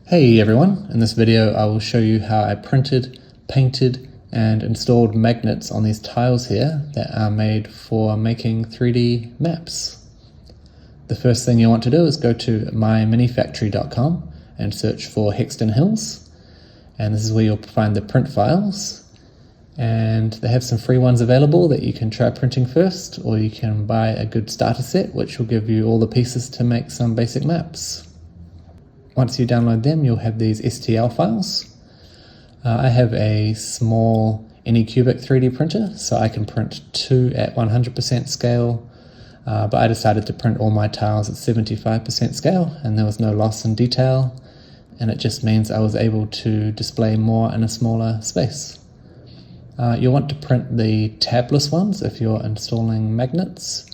Hey everyone, in this video I will show you how I printed, painted and installed magnets on these tiles here that are made for making 3D maps. The first thing you want to do is go to myminifactory.com and search for Hexton Hills, and this is where you'll find the print files, and they have some free ones available that you can try printing first, or you can buy a good starter set which will give you all the pieces to make some basic maps. Once you download them, you'll have these STL files. I have a small Anycubic 3D printer, so I can print 2 at 100% scale, but I decided to print all my tiles at 75% scale, and there was no loss in detail, and it just means I was able to display more in a smaller space. You'll want to print the tabless ones if you're installing magnets,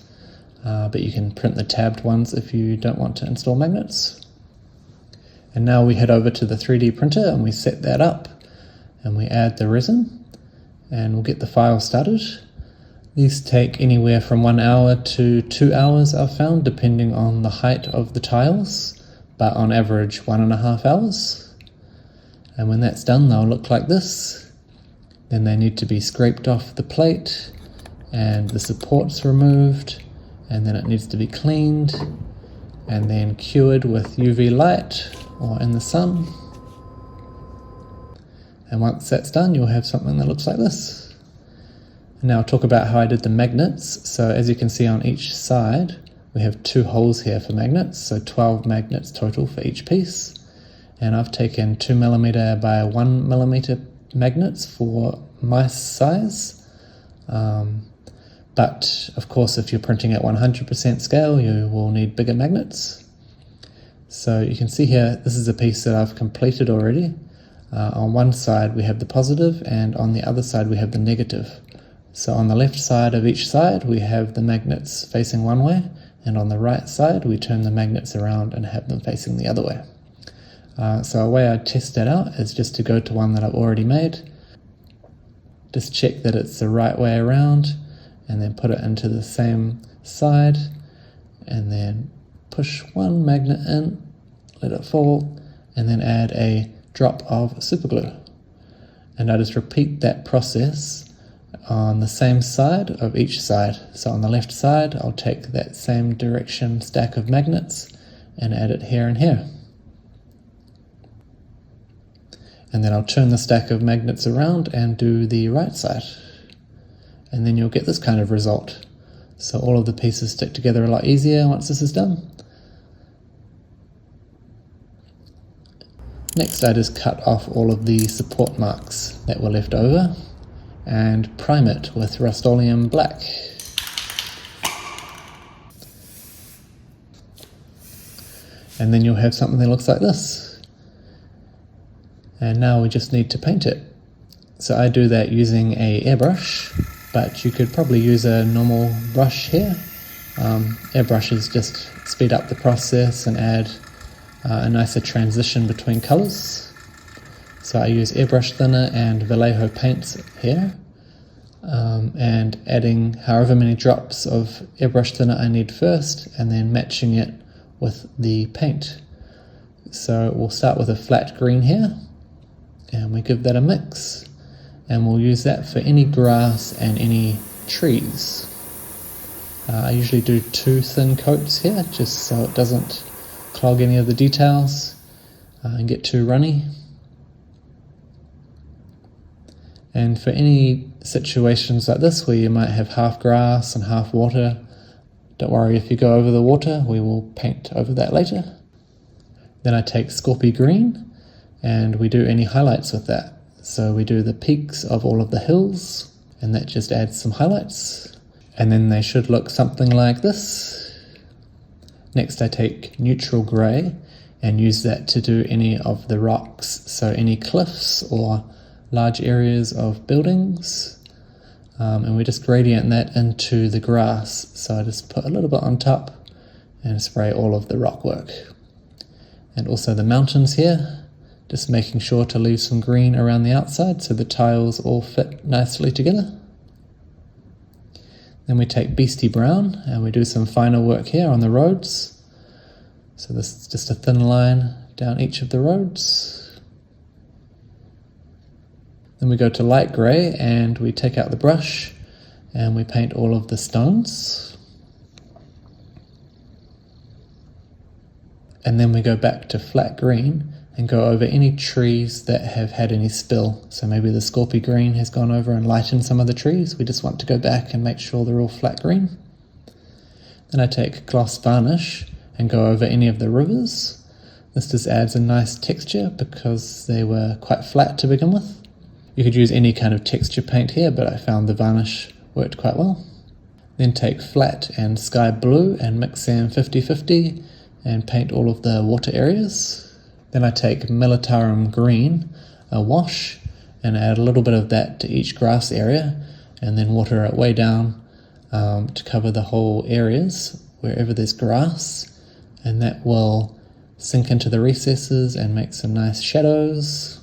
but you can print the tabbed ones if you don't want to install magnets. And now we head over to the 3D printer and we set that up and we add the resin and we'll get the file started. These take anywhere from 1 hour to 2 hours, I've found, depending on the height of the tiles, but on average 1.5 hours. And when that's done, they'll look like this. Then they need to be scraped off the plate and the supports removed, and then it needs to be cleaned and then cured with UV light or in the sun. And once that's done, you'll have something that looks like this. And now I'll talk about how I did the magnets. So as you can see on each side, we have 2 holes here for magnets, so 12 magnets total for each piece. And I've taken 2mm by 1mm magnets for my size. But of course, if you're printing at 100% scale, you will need bigger magnets. So you can see here, this is a piece that I've completed already. On one side we have the positive, and on the other side we have the negative. So on the left side of each side we have the magnets facing one way, and on the right side we turn the magnets around and have them facing the other way. So a way I test that out is just to go to one that I've already made, just check that it's the right way around, and then put it into the same side, and then push one magnet in, let it fall, and then add a drop of super glue. And I just repeat that process on the same side of each side. So on the left side, I'll take that same direction stack of magnets and add it here and here. And then I'll turn the stack of magnets around and do the right side. And then you'll get this kind of result. So all of the pieces stick together a lot easier once this is done. Next, I just cut off all of the support marks that were left over and prime it with Rust-Oleum black. And then you'll have something that looks like this. And now we just need to paint it. So I do that using a airbrush, but you could probably use a normal brush here. Airbrushes just speed up the process and add a nicer transition between colors. So I use airbrush thinner and Vallejo paints here, and adding however many drops of airbrush thinner I need first, and then matching it with the paint. So we'll start with a flat green here, and we give that a mix, and we'll use that for any grass and any trees. I usually do 2 thin coats here, just so it doesn't clog any of the details and get too runny. And for any situations like this where you might have half grass and half water, don't worry if you go over the water, we will paint over that later. Then I take Scorpy Green and we do any highlights with that. So we do the peaks of all of the hills, and that just adds some highlights. And then they should look something like this. Next I take neutral grey and use that to do any of the rocks, so any cliffs or large areas of buildings. And we just gradient that into the grass, so I just put a little bit on top and spray all of the rock work. And also the mountains here, just making sure to leave some green around the outside so the tiles all fit nicely together. Then we take Beastie Brown and we do some finer work here on the roads. So this is just a thin line down each of the roads. Then we go to light grey and we take out the brush and we paint all of the stones. And then we go back to flat green and go over any trees that have had any spill. So maybe the Scorpy green has gone over and lightened some of the trees. We just want to go back and make sure they're all flat green. Then I take gloss varnish and go over any of the rivers. This just adds a nice texture because they were quite flat to begin with. You could use any kind of texture paint here, but I found the varnish worked quite well. Then take flat and sky blue and mix them 50-50 and paint all of the water areas. Then I take Militarum green, a wash, and add a little bit of that to each grass area and then water it way down to cover the whole areas wherever there's grass, and that will sink into the recesses and make some nice shadows.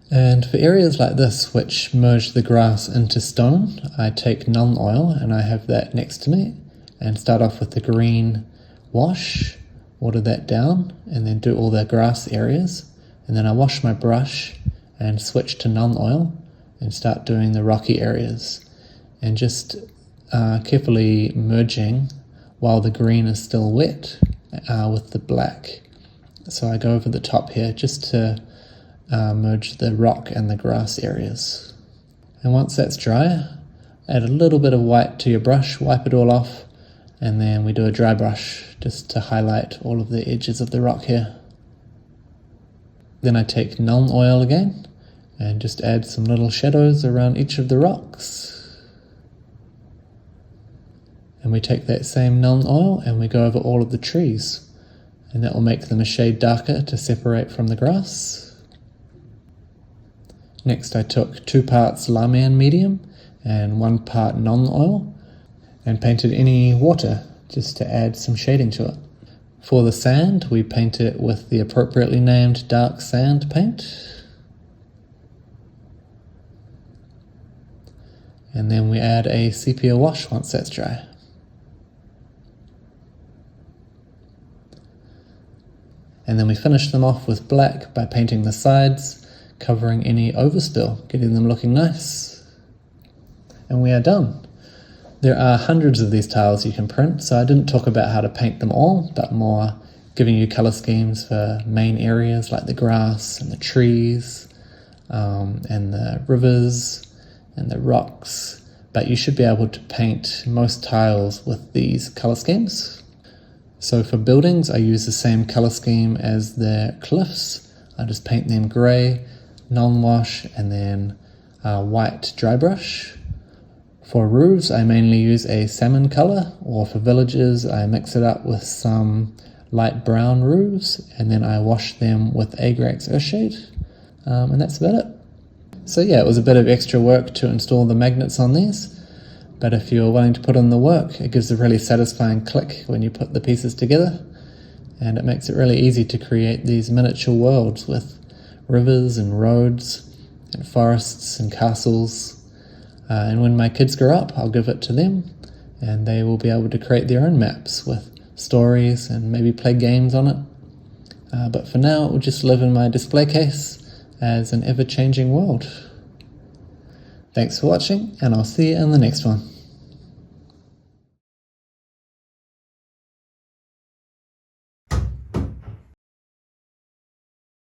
And for areas like this which merge the grass into stone, I take Nuln Oil and I have that next to me and start off with the green wash, water that down and then do all the grass areas, and then I wash my brush and switch to Nuln Oil and start doing the rocky areas and just carefully merging while the green is still wet with the black. So I go over the top here just to merge the rock and the grass areas. And once that's dry, add a little bit of white to your brush, wipe it all off, and then we do a dry brush just to highlight all of the edges of the rock here. Then I take Nuln Oil again and just add some little shadows around each of the rocks. And we take that same Nuln Oil and we go over all of the trees, and that will make them a shade darker to separate from the grass. Next I took 2 parts Lamian medium and 1 part Nuln Oil and painted any water just to add some shading to it. For the sand, we paint it with the appropriately named dark sand paint. And then we add a sepia wash once that's dry. And then we finish them off with black by painting the sides, covering any overspill, getting them looking nice. And we are done. There are hundreds of these tiles you can print, so I didn't talk about how to paint them all, but more giving you color schemes for main areas like the grass and the trees and the rivers and the rocks. But you should be able to paint most tiles with these color schemes. So for buildings, I use the same color scheme as the cliffs. I just paint them grey, Nuln wash, and then white dry brush. For roofs, I mainly use a salmon color, or for villages, I mix it up with some light brown roofs, and then I wash them with Agrax Earthshade, and that's about it. So yeah, it was a bit of extra work to install the magnets on these, but if you're willing to put in the work, it gives a really satisfying click when you put the pieces together, and it makes it really easy to create these miniature worlds with rivers and roads and forests and castles. And when my kids grow up, I'll give it to them, and they will be able to create their own maps with stories and maybe play games on it. But for now, it will just live in my display case as an ever-changing world. Thanks for watching, and I'll see you in the next one.